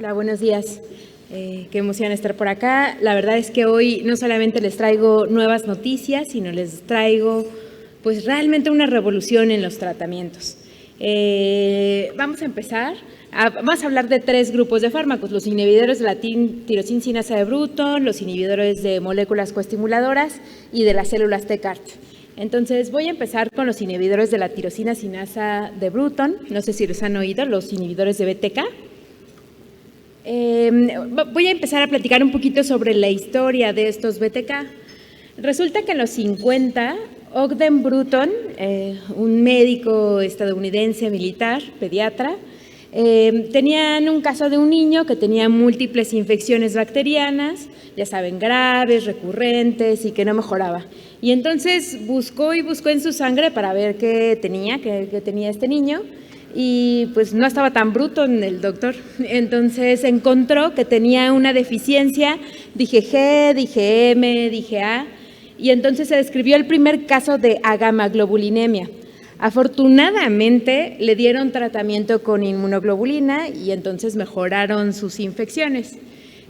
Hola, buenos días. Qué emoción estar por acá. La verdad es que hoy no solamente les traigo nuevas noticias, sino les traigo pues realmente una revolución en los tratamientos. Vamos a empezar. Vamos a hablar de 3 grupos de fármacos: los inhibidores de la tirosina sinasa de Bruton, los inhibidores de moléculas coestimuladoras y de las células TCAR. Entonces voy a empezar con los inhibidores de la tirosina sinasa de Bruton. No sé si los han oído, los inhibidores de BTK. Voy a empezar a platicar un poquito sobre la historia de estos BTK. Resulta que en los 50, Ogden Bruton, un médico estadounidense militar, pediatra, tenían un caso de un niño que tenía múltiples infecciones bacterianas, ya saben, graves, recurrentes y que no mejoraba. Y entonces buscó en su sangre para ver qué tenía este niño. Y pues no estaba tan bruto en el doctor. Entonces encontró que tenía una deficiencia, dije G, dije M, dije A, y entonces se describió el primer caso de agamaglobulinemia. Afortunadamente le dieron tratamiento con inmunoglobulina y entonces mejoraron sus infecciones,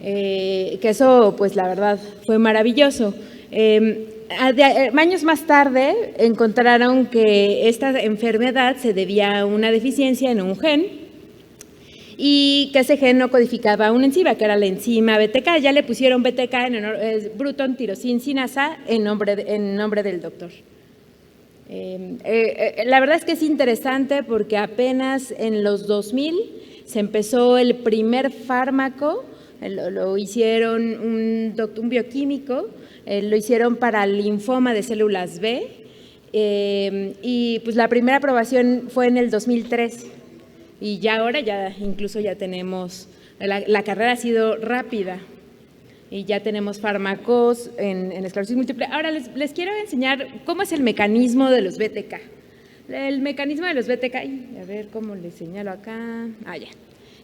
que eso pues la verdad fue maravilloso. Años más tarde encontraron que esta enfermedad se debía a una deficiencia en un gen y que ese gen no codificaba una enzima, que era la enzima BTK. Ya le pusieron BTK, Bruton tirosina sinasa, en nombre del doctor. La verdad es que es interesante porque apenas en los 2000 se empezó el primer fármaco, lo hicieron un bioquímico, lo hicieron para el linfoma de células B, y pues la primera aprobación fue en el 2003 y ya ahora incluso ya tenemos, la carrera ha sido rápida y ya tenemos fármacos en esclerosis múltiple. Ahora les quiero enseñar cómo es el mecanismo de los BTK. El mecanismo de los BTK, a ver cómo les señalo acá. Ya.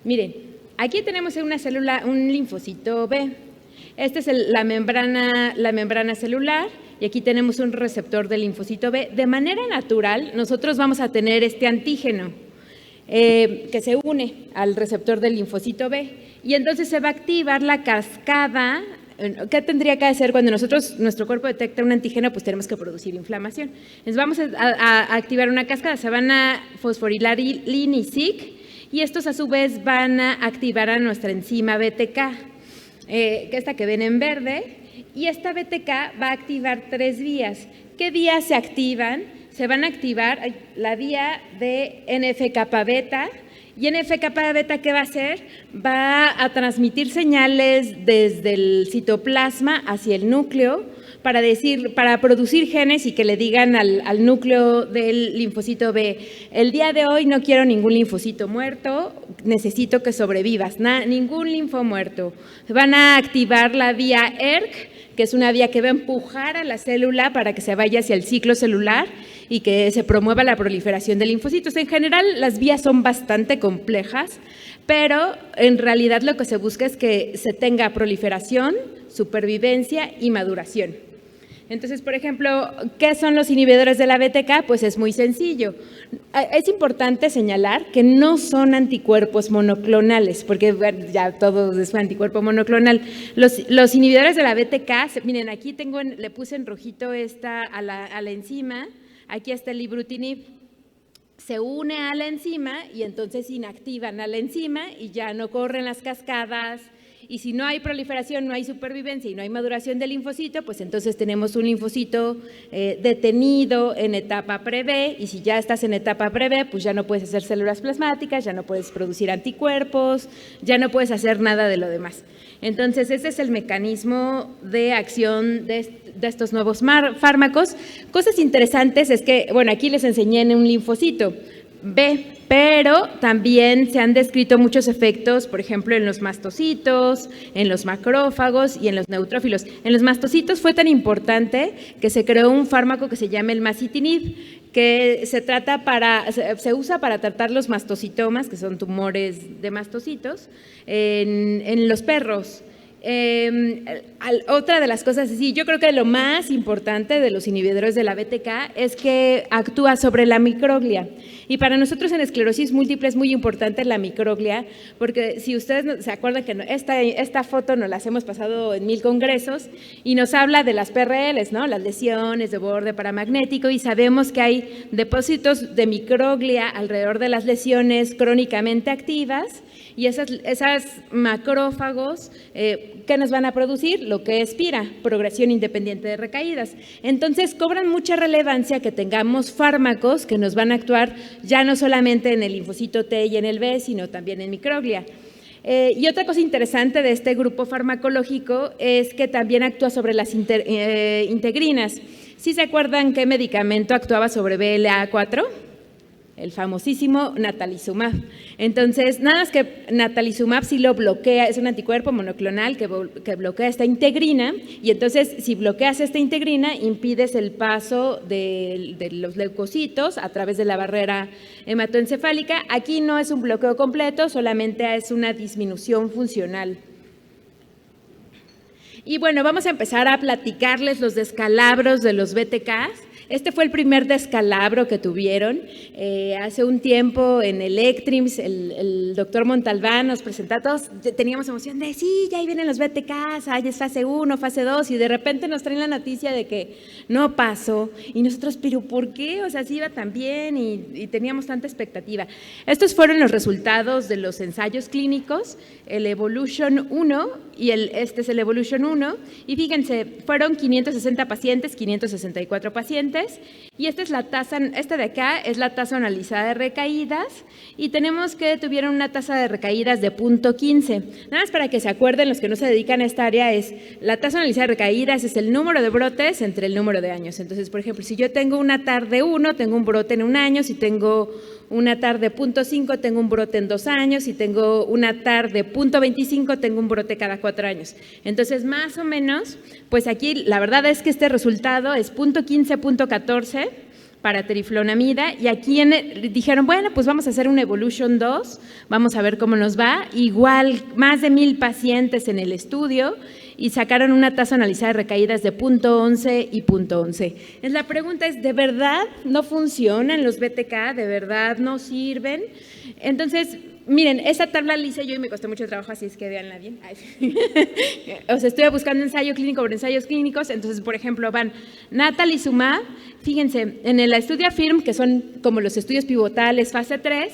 Miren, aquí tenemos una célula, un linfocito B. Esta es la membrana celular y aquí tenemos un receptor del linfocito B. De manera natural, nosotros vamos a tener este antígeno que se une al receptor del linfocito B y entonces se va a activar la cascada. ¿Qué tendría que hacer cuando nuestro cuerpo detecta un antígeno? Pues tenemos que producir inflamación. Entonces vamos a activar una cascada, se van a fosforilar LIN y SIC y estos a su vez van a activar a nuestra enzima BTK. Que esta que ven en verde, y esta BTK va a activar 3 vías. ¿Qué vías se activan? Se van a activar la vía de NF-kappa beta, y NF-kappa beta, ¿qué va a hacer? Va a transmitir señales desde el citoplasma hacia el núcleo para producir genes y que le digan al núcleo del linfocito B: el día de hoy no quiero ningún linfocito muerto, necesito que sobrevivas, ningún linfo muerto. Van a activar la vía ERK, que es una vía que va a empujar a la célula para que se vaya hacia el ciclo celular y que se promueva la proliferación de linfocitos. En general, las vías son bastante complejas, pero en realidad lo que se busca es que se tenga proliferación, supervivencia y maduración. Entonces, por ejemplo, ¿qué son los inhibidores de la BTK? Pues es muy sencillo. Es importante señalar que no son anticuerpos monoclonales, porque bueno, ya todo es anticuerpo monoclonal. Los inhibidores de la BTK, miren, aquí le puse en rojito a la enzima, aquí está el ibrutinib. Se une a la enzima y entonces inactivan a la enzima y ya no corren las cascadas. Y si no hay proliferación, no hay supervivencia y no hay maduración del linfocito, pues entonces tenemos un linfocito detenido en etapa pre-B, y si ya estás en etapa pre-B, pues ya no puedes hacer células plasmáticas, ya no puedes producir anticuerpos, ya no puedes hacer nada de lo demás. Entonces, ese es el mecanismo de acción de estos nuevos fármacos. Cosas interesantes es que, bueno, aquí les enseñé en un linfocito B, pero también se han descrito muchos efectos, por ejemplo, en los mastocitos, en los macrófagos y en los neutrófilos. En los mastocitos fue tan importante que se creó un fármaco que se llama el masitinib, que se usa para tratar los mastocitomas, que son tumores de mastocitos, en los perros. Otra de las cosas, sí, yo creo que lo más importante de los inhibidores de la BTK es que actúa sobre la microglia. Y para nosotros en esclerosis múltiple es muy importante la microglia, porque si ustedes se acuerdan que esta foto nos las hemos pasado en 1000 congresos y nos habla de las PRLs, ¿no? Las lesiones de borde paramagnético, y sabemos que hay depósitos de microglia alrededor de las lesiones crónicamente activas. Y esas macrófagos, ¿qué nos van a producir? Lo que expira, progresión independiente de recaídas. Entonces, cobran mucha relevancia que tengamos fármacos que nos van a actuar ya no solamente en el linfocito T y en el B, sino también en microglia. Y otra cosa interesante de este grupo farmacológico es que también actúa sobre las integrinas. ¿Sí se acuerdan qué medicamento actuaba sobre BLA4? El famosísimo natalizumab. Entonces, nada más que natalizumab sí lo bloquea, es un anticuerpo monoclonal que bloquea esta integrina, y entonces si bloqueas esta integrina impides el paso de los leucocitos a través de la barrera hematoencefálica. Aquí no es un bloqueo completo, solamente es una disminución funcional. Y bueno, vamos a empezar a platicarles los descalabros de los BTKs. Este fue el primer descalabro que tuvieron. Hace un tiempo en el ECTRIMS, el doctor Montalbán nos presentó a todos, teníamos emoción de sí, ya ahí vienen los BTKs, ya es fase 1, fase 2, y de repente nos traen la noticia de que no pasó, y nosotros, pero ¿por qué? O sea, sí iba tan bien y teníamos tanta expectativa. Estos fueron los resultados de los ensayos clínicos, el Evolution 1 y este es el Evolution 1, y fíjense, fueron 560 pacientes, 564 pacientes, y esta es la tasa, esta de acá es la tasa analizada de recaídas, y tenemos que tuvieron una tasa de recaídas de 0.15. Nada más para que se acuerden los que no se dedican a esta área, es la tasa analizada de recaídas es el número de brotes entre el número de años. Entonces, por ejemplo, si yo tengo una TAR de 1, tengo un brote en un año; si tengo una TAR de 0.5, tengo un brote en 2 años; si tengo una TAR de 0.25, tengo un brote cada 4 años. Entonces, más o menos, pues aquí la verdad es que este resultado es 0.15, 0.14 para teriflunomida, y aquí dijeron, bueno, pues vamos a hacer un Evolution 2, vamos a ver cómo nos va. Igual, más de 1000 pacientes en el estudio, y sacaron una tasa analizada de recaídas de 0.11 y 0.11. La pregunta es, ¿de verdad no funcionan los BTK? ¿De verdad no sirven? Entonces, miren, esa tabla la hice yo y me costó mucho trabajo, así es que véanla bien. O sea, estoy buscando ensayo clínico por ensayos clínicos. Entonces, por ejemplo, van natalizumab, fíjense, en el estudio AFIRM, que son como los estudios pivotales fase 3,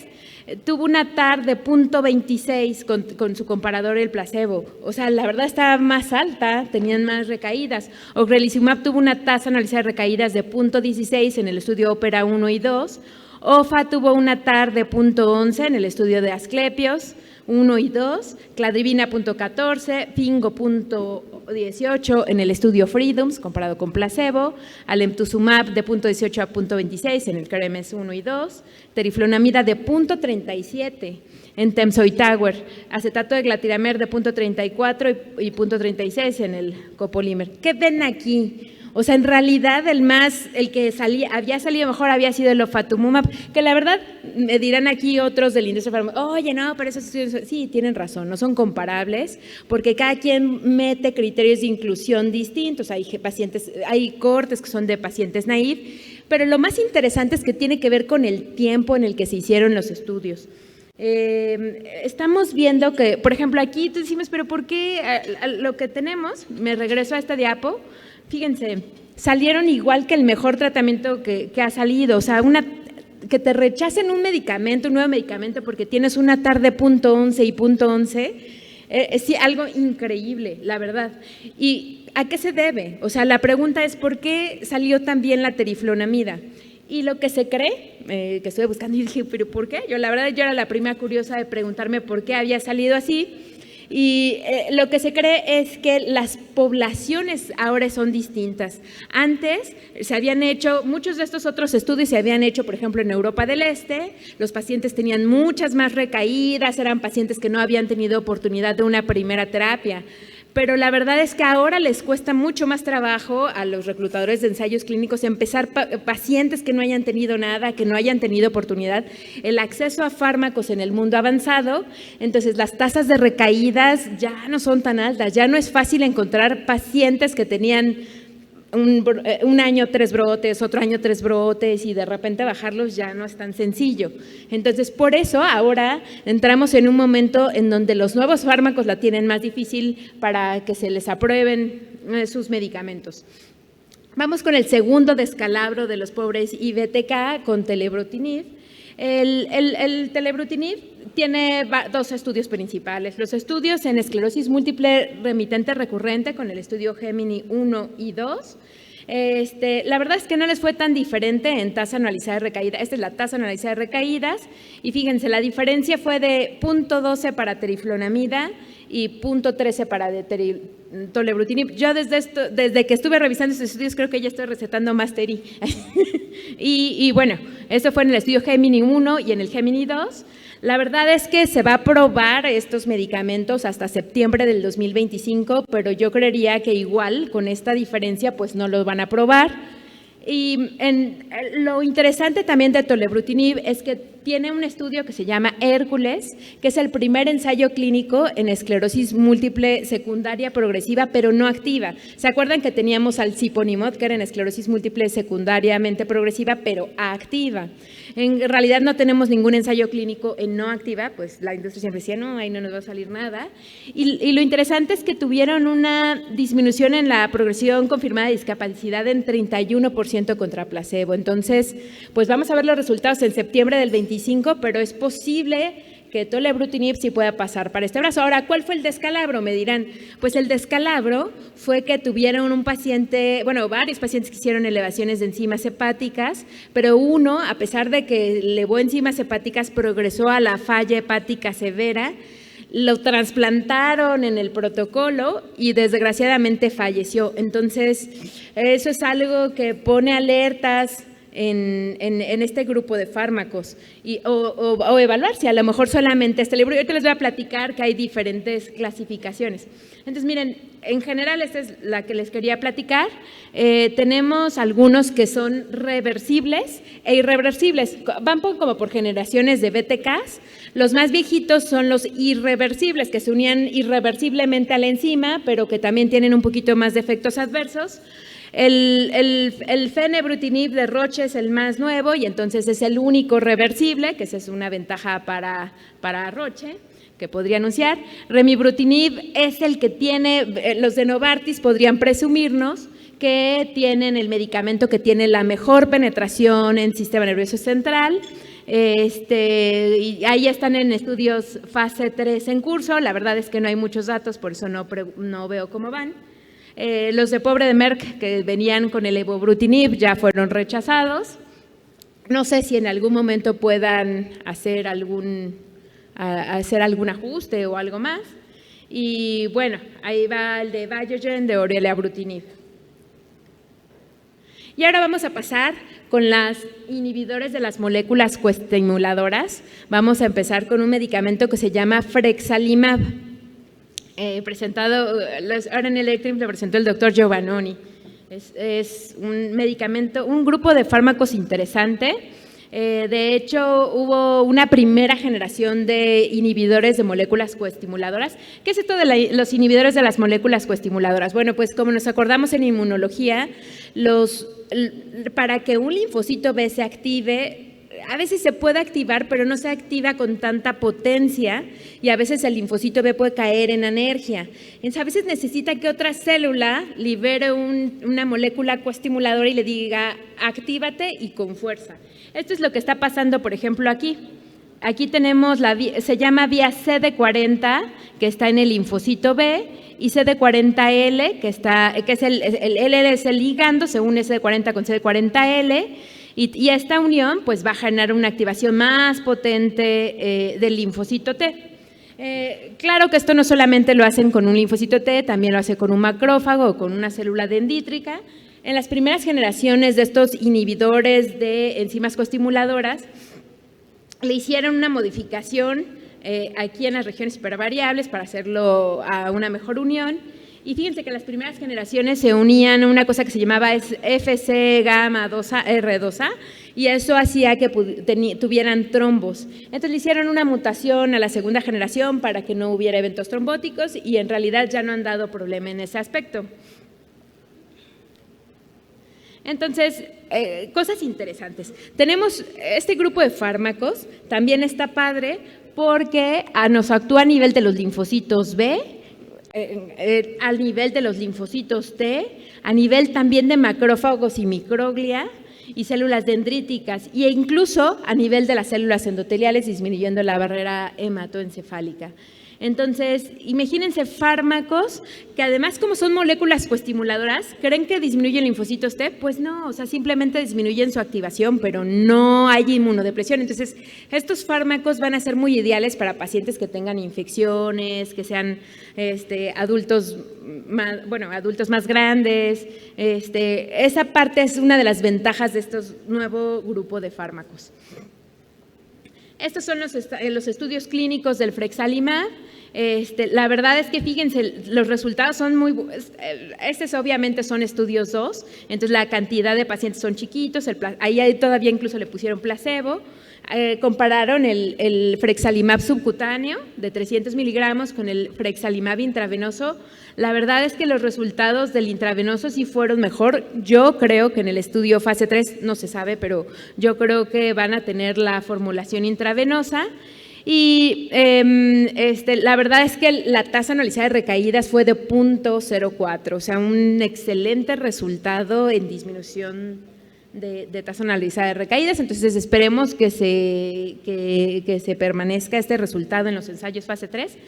tuvo una TAR de 0.26 con su comparador el placebo. O sea, la verdad estaba más alta, tenían más recaídas. Ocrelizumab tuvo una tasa analizada de recaídas de 0.16 en el estudio OPERA 1 y 2. OFA tuvo una TAR de 0.11 en el estudio de Asclepios 1 y 2, Cladribina 0.14, Fingo 0.18 en el estudio Freedoms comparado con placebo, Alemtuzumab de 0.18 a 0.26 en el CREMES 1 y 2, Teriflunomida de 0.37 en TEMSOI Tower, acetato de glatiramer de 0.34 y 0.36 en el copolimer. ¿Qué ven aquí? O sea, en realidad el que había salido mejor había sido el ofatumumab, que la verdad me dirán aquí otros del índice farmacéutico, oye, no, pero esos estudios, sí, tienen razón, no son comparables, porque cada quien mete criterios de inclusión distintos. Hay cortes que son de pacientes naïve, pero lo más interesante es que tiene que ver con el tiempo en el que se hicieron los estudios. Estamos viendo que, por ejemplo, aquí decimos, pero ¿por qué lo que tenemos? Me regreso a esta diapo. Fíjense, salieron igual que el mejor tratamiento que ha salido. O sea, que te rechacen un nuevo medicamento porque tienes una TAR de 0.11 y 0.11, es algo increíble, la verdad. ¿Y a qué se debe? O sea, la pregunta es, ¿por qué salió tan bien la teriflunomida? Y lo que se cree, que estuve buscando y dije, ¿pero por qué? Yo era la primera curiosa de preguntarme por qué había salido así. Y lo que se cree es que las poblaciones ahora son distintas. Antes se habían hecho, muchos de estos otros estudios se habían hecho, por ejemplo, en Europa del Este. Los pacientes tenían muchas más recaídas, eran pacientes que no habían tenido oportunidad de una primera terapia. Pero la verdad es que ahora les cuesta mucho más trabajo a los reclutadores de ensayos clínicos empezar pacientes que no hayan tenido nada, que no hayan tenido oportunidad. El acceso a fármacos en el mundo avanzado, entonces las tasas de recaídas ya no son tan altas, ya no es fácil encontrar pacientes que tenían un año 3 brotes, otro año 3 brotes y de repente bajarlos ya no es tan sencillo. Entonces, por eso ahora entramos en un momento en donde los nuevos fármacos la tienen más difícil para que se les aprueben sus medicamentos. Vamos con el segundo descalabro de los pobres IBTK con telebrutinib. El telebrutinib tiene dos estudios principales. Los estudios en esclerosis múltiple remitente recurrente con el estudio Gemini 1 y 2. La verdad es que no les fue tan diferente en tasa anualizada de recaída. Esta es la tasa anualizada de recaídas y fíjense, la diferencia fue de 0.12 para teriflunomida y 0.13 para tolebrutinib. Yo desde que estuve revisando estos estudios creo que ya estoy recetando más teri. y bueno, eso fue en el estudio Gemini 1 y en el Gemini 2. La verdad es que se va a probar estos medicamentos hasta septiembre del 2025, pero yo creería que igual con esta diferencia pues no los van a probar. Y lo interesante también de tolebrutinib es que tiene un estudio que se llama Hércules, que es el primer ensayo clínico en esclerosis múltiple secundaria progresiva, pero no activa. ¿Se acuerdan que teníamos al ciponimod, que era en esclerosis múltiple secundariamente progresiva, pero activa? En realidad no tenemos ningún ensayo clínico en no activa, pues la industria siempre decía, no, ahí no nos va a salir nada. Y lo interesante es que tuvieron una disminución en la progresión confirmada de discapacidad en 31% contra placebo. Entonces, pues vamos a ver los resultados en septiembre del 25, pero es posible que tolebrutinib sí pueda pasar para este brazo. Ahora, ¿cuál fue el descalabro? Me dirán, pues el descalabro fue que tuvieron un paciente, bueno, varios pacientes que hicieron elevaciones de enzimas hepáticas, pero uno, a pesar de que elevó enzimas hepáticas, progresó a la falla hepática severa, lo trasplantaron en el protocolo y desgraciadamente falleció. Entonces, eso es algo que pone alertas en este grupo de fármacos o evaluar si a lo mejor solamente este libro. Yo te les voy a platicar que hay diferentes clasificaciones. Entonces, miren, en general esta es la que les quería platicar. Tenemos algunos que son reversibles e irreversibles. Van como por generaciones de BTKs. Los más viejitos son los irreversibles, que se unían irreversiblemente a la enzima, pero que también tienen un poquito más de efectos adversos. El fenebrutinib de Roche es el más nuevo y entonces es el único reversible, que esa es una ventaja para Roche, que podría anunciar. Remibrutinib es el que tiene, los de Novartis podrían presumirnos que tienen el medicamento que tiene la mejor penetración en sistema nervioso central. Y ahí están en estudios fase 3 en curso. La verdad es que no hay muchos datos, por eso no veo cómo van. Los de pobre de Merck que venían con el evobrutinib ya fueron rechazados. No sé si en algún momento puedan hacer algún ajuste o algo más. Y bueno, ahí va el de Biogen de orelabrutinib. Y ahora vamos a pasar con las inhibidores de las moléculas coestimuladoras. Vamos a empezar con un medicamento que se llama frexalimab. Ahora en el ECTRIMS lo presentó el doctor Giovannoni. Es un medicamento, un grupo de fármacos interesante. De hecho, hubo una primera generación de inhibidores de moléculas coestimuladoras. ¿Qué es esto de los inhibidores de las moléculas coestimuladoras? Bueno, pues como nos acordamos en inmunología, para que un linfocito B se active, a veces se puede activar, pero no se activa con tanta potencia y a veces el linfocito B puede caer en anergia. Entonces, a veces necesita que otra célula libere una molécula coestimuladora y le diga, actívate y con fuerza. Esto es lo que está pasando, por ejemplo, aquí. Aquí tenemos, se llama vía CD40, que está en el linfocito B, y CD40L, que es el L es el ligando, se une CD40 con CD40L, y esta unión pues va a generar una activación más potente del linfocito T. Claro que esto no solamente lo hacen con un linfocito T, también lo hace con un macrófago o con una célula dendrítica. En las primeras generaciones de estos inhibidores de enzimas coestimuladoras, le hicieron una modificación aquí en las regiones hipervariables para hacerlo a una mejor unión Y fíjense que las primeras generaciones se unían a una cosa que se llamaba FC gamma 2A, R2A, y eso hacía que tuvieran trombos. Entonces le hicieron una mutación a la segunda generación para que no hubiera eventos trombóticos y en realidad ya no han dado problema en ese aspecto. Entonces, cosas interesantes. Tenemos este grupo de fármacos, también está padre porque nos actúa a nivel de los linfocitos B, al nivel de los linfocitos T, a nivel también de macrófagos y microglia y células dendríticas, e incluso a nivel de las células endoteliales, disminuyendo la barrera hematoencefálica. Entonces, imagínense fármacos que además, como son moléculas coestimuladoras, ¿creen que disminuyen linfocitos T? Pues no, o sea, simplemente disminuyen su activación, pero no hay inmunodepresión. Entonces, estos fármacos van a ser muy ideales para pacientes que tengan infecciones, que sean adultos más grandes. Esa parte es una de las ventajas de estos nuevo grupo de fármacos. Estos son los estudios clínicos del Frexalimab. La verdad es que fíjense, los resultados son muy… Estos obviamente son estudios 2, entonces la cantidad de pacientes son chiquitos, ahí todavía incluso le pusieron placebo. Compararon el Frexalimab subcutáneo de 300 miligramos con el Frexalimab intravenoso. La verdad es que los resultados del intravenoso sí fueron mejor. Yo creo que en el estudio fase 3, no se sabe, pero yo creo que van a tener la formulación intravenosa. Y la verdad es que la tasa anualizada de recaídas fue de 0.04, o sea, un excelente resultado en disminución de tasa anualizada de recaídas. Entonces esperemos que se permanezca este resultado en los ensayos fase 3,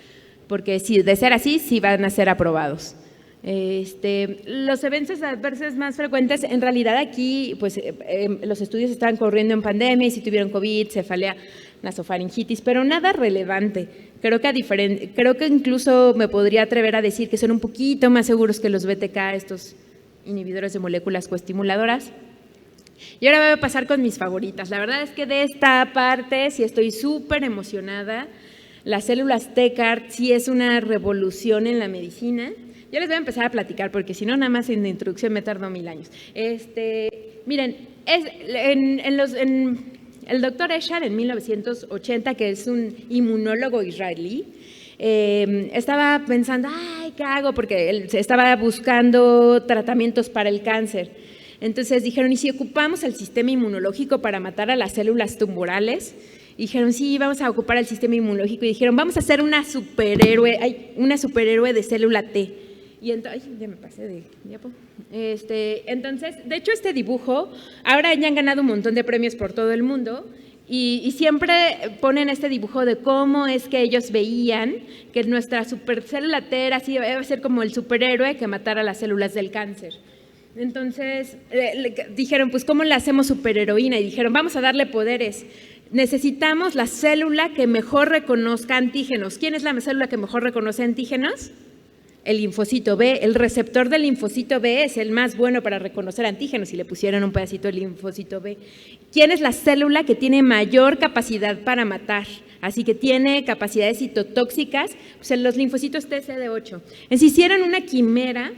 porque si de ser así, sí van a ser aprobados. Los eventos adversos más frecuentes, en realidad aquí, pues los estudios estaban corriendo en pandemia y si tuvieron COVID, cefalea, nasofaringitis, pero nada relevante. Creo que incluso me podría atrever a decir que son un poquito más seguros que los BTK, estos inhibidores de moléculas coestimuladoras. Y ahora voy a pasar con mis favoritas. La verdad es que de esta parte sí estoy súper emocionada. Las células TCAR sí es una revolución en la medicina. Yo les voy a empezar a platicar porque si no, nada más en la introducción me tardo 1000 años. Miren, el doctor Eshar en 1980, que es un inmunólogo israelí, estaba pensando, ay, ¿qué hago? Porque él estaba buscando tratamientos para el cáncer. Entonces dijeron, ¿y si ocupamos el sistema inmunológico para matar a las células tumorales? Y dijeron, sí, vamos a ocupar el sistema inmunológico. Y dijeron, vamos a hacer una superhéroe de célula T. Y entonces, ya me pasé de diapo. Entonces, de hecho, este dibujo, ahora ya han ganado un montón de premios por todo el mundo y siempre ponen este dibujo de cómo es que ellos veían que nuestra supercélula T era así, iba a ser como el superhéroe que matara las células del cáncer. Entonces, dijeron, pues, ¿cómo la hacemos superheroína? Y dijeron, vamos a darle poderes. Necesitamos la célula que mejor reconozca antígenos. ¿Quién es la célula que mejor reconoce antígenos? El linfocito B. El receptor del linfocito B es el más bueno para reconocer antígenos y le pusieron un pedacito del linfocito B. ¿Quién es la célula que tiene mayor capacidad para matar? Así que tiene capacidades citotóxicas, pues los linfocitos TCD8. Entonces hicieron una quimera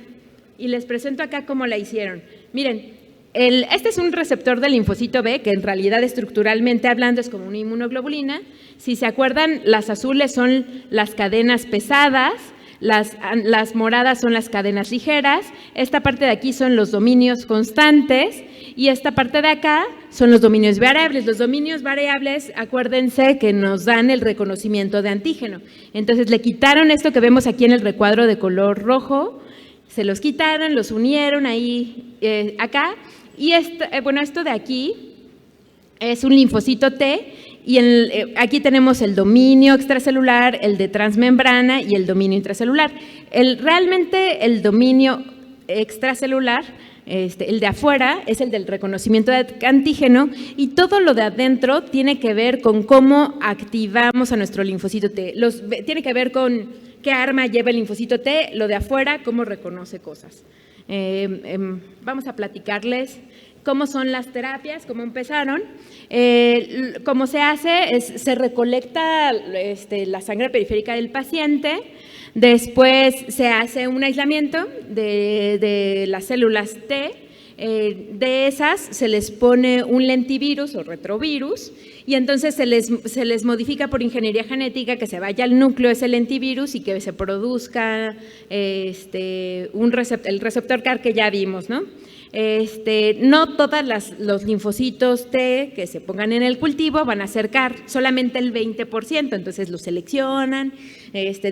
y les presento acá cómo la hicieron. Miren, este es un receptor del linfocito B que en realidad estructuralmente hablando es como una inmunoglobulina. Si se acuerdan, las azules son las cadenas pesadas, las moradas son las cadenas ligeras, esta parte de aquí son los dominios constantes y esta parte de acá son los dominios variables. Los dominios variables, acuérdense que nos dan el reconocimiento de antígeno. Entonces le quitaron esto que vemos aquí en el recuadro de color rojo, se los quitaron, los unieron ahí, acá, y esto de aquí es un linfocito T. Y aquí tenemos el dominio extracelular, el de transmembrana y el dominio intracelular. Realmente el dominio extracelular, el de afuera, es el del reconocimiento de antígeno y todo lo de adentro tiene que ver con cómo activamos a nuestro linfocito T. Tiene que ver con qué arma lleva el linfocito T, lo de afuera, cómo reconoce cosas. Vamos a platicarles cómo son las terapias, cómo empezaron. Cómo se hace es, se recolecta la sangre periférica del paciente, después se hace un aislamiento de las células T, de esas se les pone un lentivirus o retrovirus y entonces se les modifica por ingeniería genética que se vaya al núcleo ese lentivirus y que se produzca el receptor CAR que ya vimos, ¿no? No todos los linfocitos T que se pongan en el cultivo van a ser CAR, solamente el 20%, entonces lo seleccionan,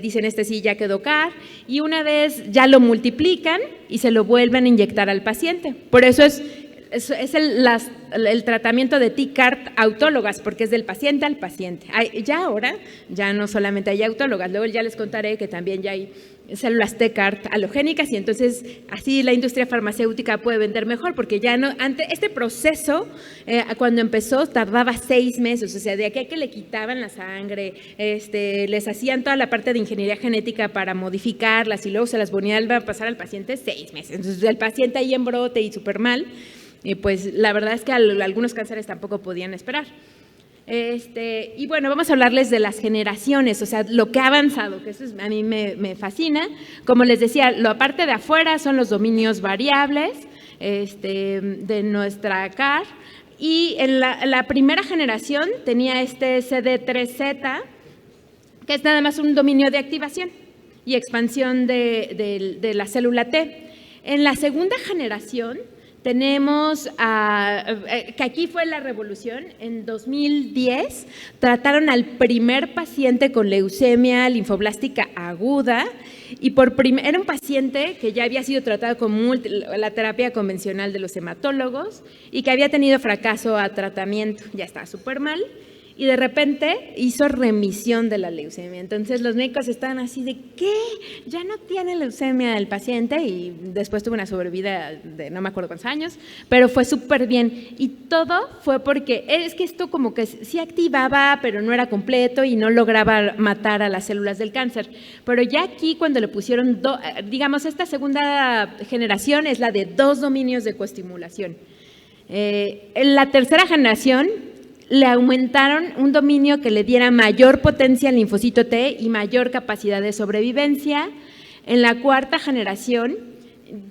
dicen sí ya quedó CAR y una vez ya lo multiplican y se lo vuelven a inyectar al paciente. Por eso es el tratamiento de T-CAR autólogas, porque es del paciente al paciente. Ahora ya no solamente hay autólogas, luego ya les contaré que también ya hay células T-CAR halogénicas y entonces así la industria farmacéutica puede vender mejor, porque ya no, antes este proceso cuando empezó tardaba 6 meses, o sea, de aquí a que le quitaban la sangre, les hacían toda la parte de ingeniería genética para modificarlas y luego se las ponían a pasar al paciente 6 meses. Entonces el paciente ahí en brote y súper mal. Y pues la verdad es que algunos cánceres tampoco podían esperar. Y bueno, vamos a hablarles de las generaciones, o sea, lo que ha avanzado, que eso a mí me fascina. Como les decía, la parte de afuera son los dominios variables de nuestra CAR. Y en la primera generación tenía CD3Z, que es nada más un dominio de activación y expansión de la célula T. En la segunda generación tenemos, que aquí fue la revolución, en 2010 trataron al primer paciente con leucemia linfoblástica aguda y era un paciente que ya había sido tratado con la terapia convencional de los hematólogos y que había tenido fracaso a tratamiento, ya estaba súper mal. Y de repente hizo remisión de la leucemia. Entonces los médicos estaban así de, ¿qué? Ya no tiene leucemia el paciente y después tuvo una sobrevida de no me acuerdo cuántos años, pero fue súper bien. Y todo fue porque es que esto como que sí activaba, pero no era completo y no lograba matar a las células del cáncer. Pero ya aquí cuando le pusieron, digamos, esta segunda generación es la de 2 dominios de coestimulación. En la tercera generación le aumentaron un dominio que le diera mayor potencia al linfocito T y mayor capacidad de sobrevivencia. En la cuarta generación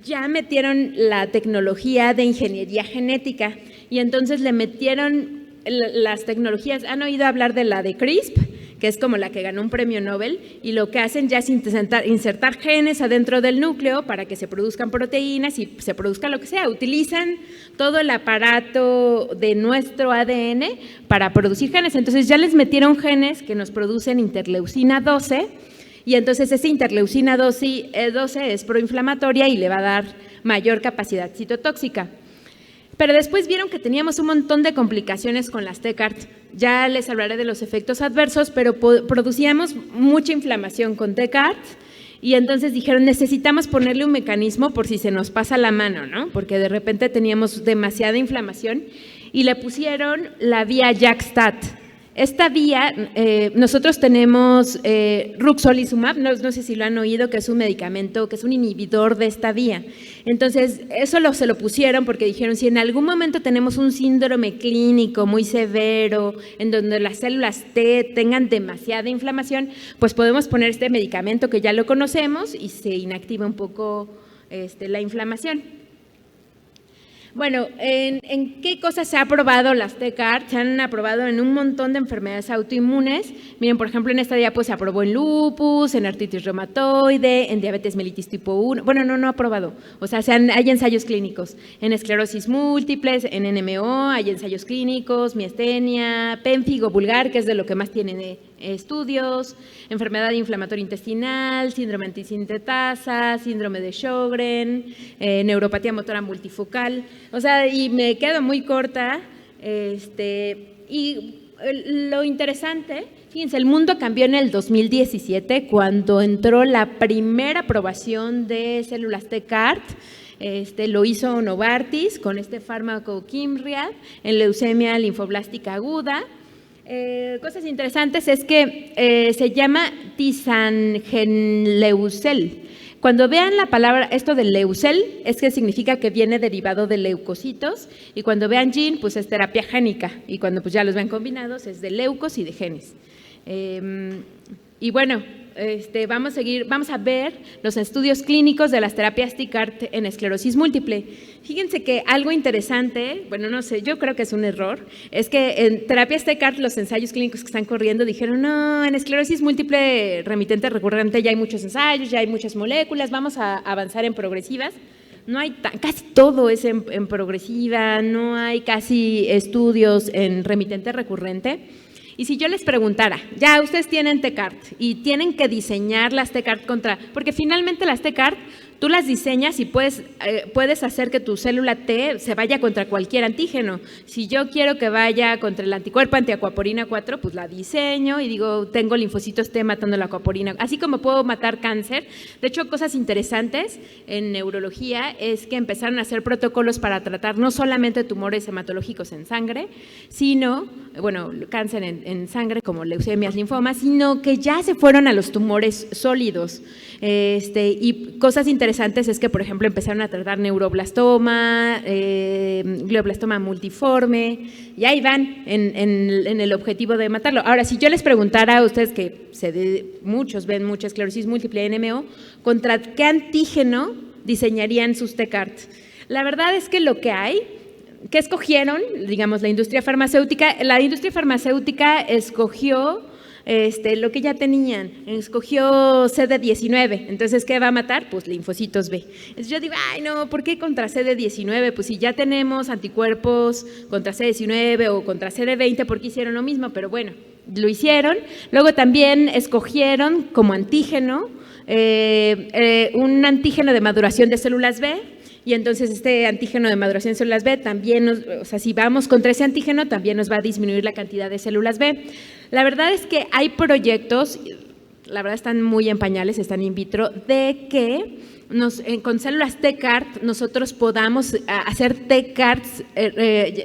ya metieron la tecnología de ingeniería genética y entonces le metieron las tecnologías. ¿Han oído hablar de la de CRISP? Que es como la que ganó un premio Nobel, y lo que hacen ya es insertar genes adentro del núcleo para que se produzcan proteínas y se produzca lo que sea. Utilizan todo el aparato de nuestro ADN para producir genes. Entonces ya les metieron genes que nos producen interleucina 12 y entonces esa interleucina 12 es proinflamatoria y le va a dar mayor capacidad citotóxica. Pero después vieron que teníamos un montón de complicaciones con las T-CAR. Ya les hablaré de los efectos adversos, pero producíamos mucha inflamación con T-CAR y entonces dijeron, necesitamos ponerle un mecanismo por si se nos pasa la mano, ¿no? Porque de repente teníamos demasiada inflamación y le pusieron la vía JAK-STAT. Esta vía, nosotros tenemos ruxolitinib, no sé si lo han oído, que es un medicamento, que es un inhibidor de esta vía. Entonces, eso se lo pusieron porque dijeron, si en algún momento tenemos un síndrome clínico muy severo, en donde las células T tengan demasiada inflamación, pues podemos poner este medicamento que ya lo conocemos y se inactiva un poco la inflamación. Bueno, ¿en qué cosas se ha aprobado las T-CAR? Se han aprobado en un montón de enfermedades autoinmunes. Miren, por ejemplo, en esta diapositiva se aprobó en lupus, en artritis reumatoide, en diabetes mellitus tipo 1. Bueno, no aprobado. O sea, hay ensayos clínicos. En esclerosis múltiples, en NMO, hay ensayos clínicos, miastenia, pénfigo vulgar, que es de lo que más tienen estudios, enfermedad inflamatoria intestinal, síndrome antisintetasa, síndrome de Sjögren, neuropatía motora multifocal. O sea, y me quedo muy corta. Y lo interesante, fíjense, el mundo cambió en el 2017 cuando entró la primera aprobación de células T-CAR. Lo hizo Novartis con este fármaco Kymriah en leucemia linfoblástica aguda. Cosas interesantes es que se llama tisangenleucel, Cuando vean la palabra, esto de leucel, es que significa que viene derivado de leucocitos, y cuando vean gene, pues es terapia génica, y cuando pues ya los vean combinados es de leucos y de genes. Y bueno, vamos a ver los estudios clínicos de las terapias TCAR en esclerosis múltiple. Fíjense que algo interesante, bueno, no sé, yo creo que es un error, es que en terapias TCAR los ensayos clínicos que están corriendo dijeron, no, en esclerosis múltiple remitente recurrente ya hay muchos ensayos, ya hay muchas moléculas, vamos a avanzar en progresivas. No hay casi todo es en progresiva, no hay casi estudios en remitente recurrente. Y si yo les preguntara, ya ustedes tienen TCAR y tienen que diseñar las TCAR porque finalmente las TCAR tú las diseñas y puedes hacer que tu célula T se vaya contra cualquier antígeno. Si yo quiero que vaya contra el anticuerpo antiacuaporina 4, pues la diseño y digo, tengo linfocitos T matando la acuaporina. Así como puedo matar cáncer. De hecho, cosas interesantes en neurología es que empezaron a hacer protocolos para tratar no solamente tumores hematológicos en sangre, sino, bueno, cáncer en sangre como leucemias, linfomas, sino que ya se fueron a los tumores sólidos. Y cosas interesantes es que, por ejemplo, empezaron a tratar neuroblastoma, glioblastoma multiforme, y ahí van en el objetivo de matarlo. Ahora, si yo les preguntara a ustedes, que muchos ven mucha esclerosis múltiple NMO, ¿contra qué antígeno diseñarían sus TCAR? La verdad es que lo que hay, ¿qué escogieron? Digamos, la industria farmacéutica escogió lo que ya tenían, escogió CD19, entonces ¿qué va a matar? Pues linfocitos B. Entonces yo digo, ay no, ¿por qué contra CD19? Pues si ya tenemos anticuerpos contra CD19 o contra CD20, ¿por qué hicieron lo mismo? Pero bueno, lo hicieron. Luego también escogieron como antígeno un antígeno de maduración de células B. Y entonces este antígeno de maduración de células B también, si vamos contra ese antígeno, también nos va a disminuir la cantidad de células B. La verdad es que hay proyectos, la verdad están muy en pañales, están in vitro, de que con células TCAR nosotros podamos hacer TCARs.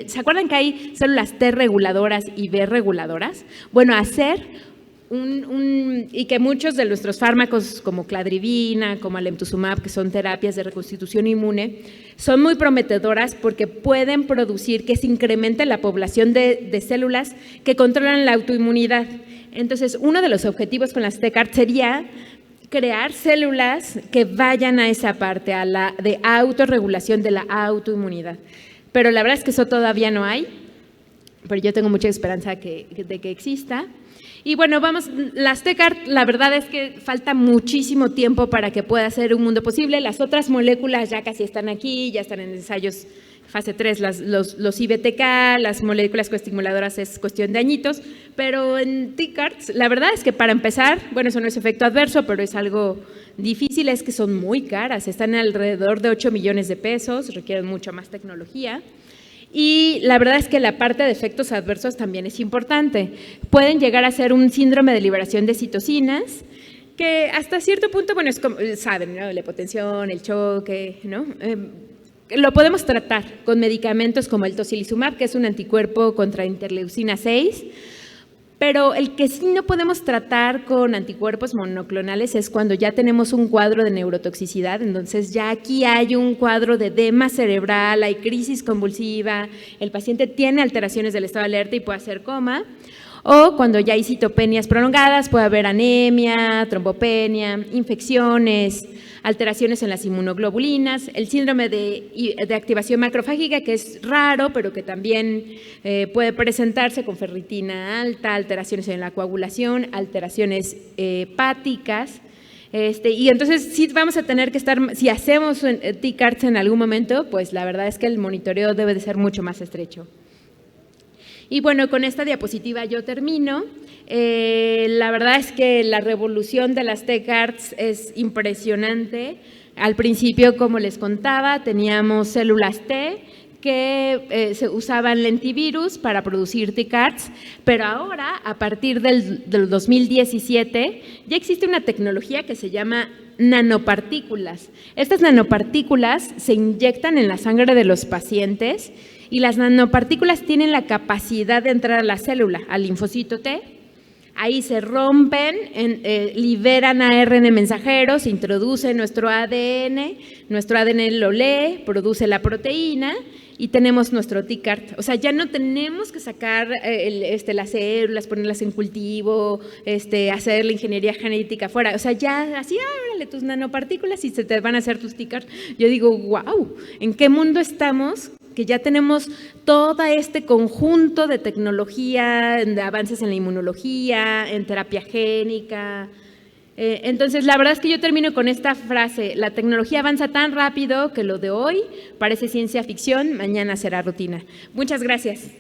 ¿Se acuerdan que hay células T reguladoras y B reguladoras? Bueno, hacer y que muchos de nuestros fármacos como cladribina, como alemtuzumab, que son terapias de reconstitución inmune, son muy prometedoras porque pueden producir que se incremente la población de células que controlan la autoinmunidad. Entonces, uno de los objetivos con las TCAR sería crear células que vayan a esa parte, a la de autorregulación de la autoinmunidad. Pero la verdad es que eso todavía no hay, pero yo tengo mucha esperanza de que exista. Y bueno, las TCAR, la verdad es que falta muchísimo tiempo para que pueda ser un mundo posible. Las otras moléculas ya casi están aquí, ya están en ensayos fase 3, los IBTK, las moléculas coestimuladoras es cuestión de añitos, pero en TCAR, la verdad es que para empezar, bueno, eso no es efecto adverso, pero es algo difícil, es que son muy caras, están alrededor de 8 millones de pesos, requieren mucha más tecnología. Y la verdad es que la parte de efectos adversos también es importante. Pueden llegar a ser un síndrome de liberación de citocinas, que hasta cierto punto, bueno, es como, saben, ¿no? La hipotensión, el choque, ¿no? Lo podemos tratar con medicamentos como el tocilizumab, que es un anticuerpo contra interleucina 6, pero el que sí no podemos tratar con anticuerpos monoclonales es cuando ya tenemos un cuadro de neurotoxicidad, entonces ya aquí hay un cuadro de edema cerebral, hay crisis convulsiva, el paciente tiene alteraciones del estado de alerta y puede hacer coma, o cuando ya hay citopenias prolongadas, puede haber anemia, trombopenia, infecciones, alteraciones en las inmunoglobulinas, el síndrome de activación macrofágica, que es raro, pero que también puede presentarse con ferritina alta, alteraciones en la coagulación, alteraciones hepáticas. Y entonces sí vamos a tener que estar, si hacemos TCARs en algún momento, pues la verdad es que el monitoreo debe de ser mucho más estrecho. Y bueno, con esta diapositiva yo termino. La verdad es que la revolución de las TCARs es impresionante. Al principio, como les contaba, teníamos células T que se usaban lentivirus para producir TCARs, pero ahora, a partir del 2017, ya existe una tecnología que se llama nanopartículas. Estas nanopartículas se inyectan en la sangre de los pacientes y las nanopartículas tienen la capacidad de entrar a la célula, al linfocito T, ahí se rompen, liberan ARN mensajeros, se introduce nuestro ADN lo lee, produce la proteína y tenemos nuestro TCAR. O sea, ya no tenemos que sacar las células, ponerlas en cultivo, hacer la ingeniería genética fuera. O sea, ya así, órale tus nanopartículas y se te van a hacer tus TCAR. Yo digo, wow, ¿en qué mundo estamos? Que ya tenemos todo este conjunto de tecnología, de avances en la inmunología, en terapia génica. Entonces, la verdad es que yo termino con esta frase: la tecnología avanza tan rápido que lo de hoy parece ciencia ficción, mañana será rutina. Muchas gracias.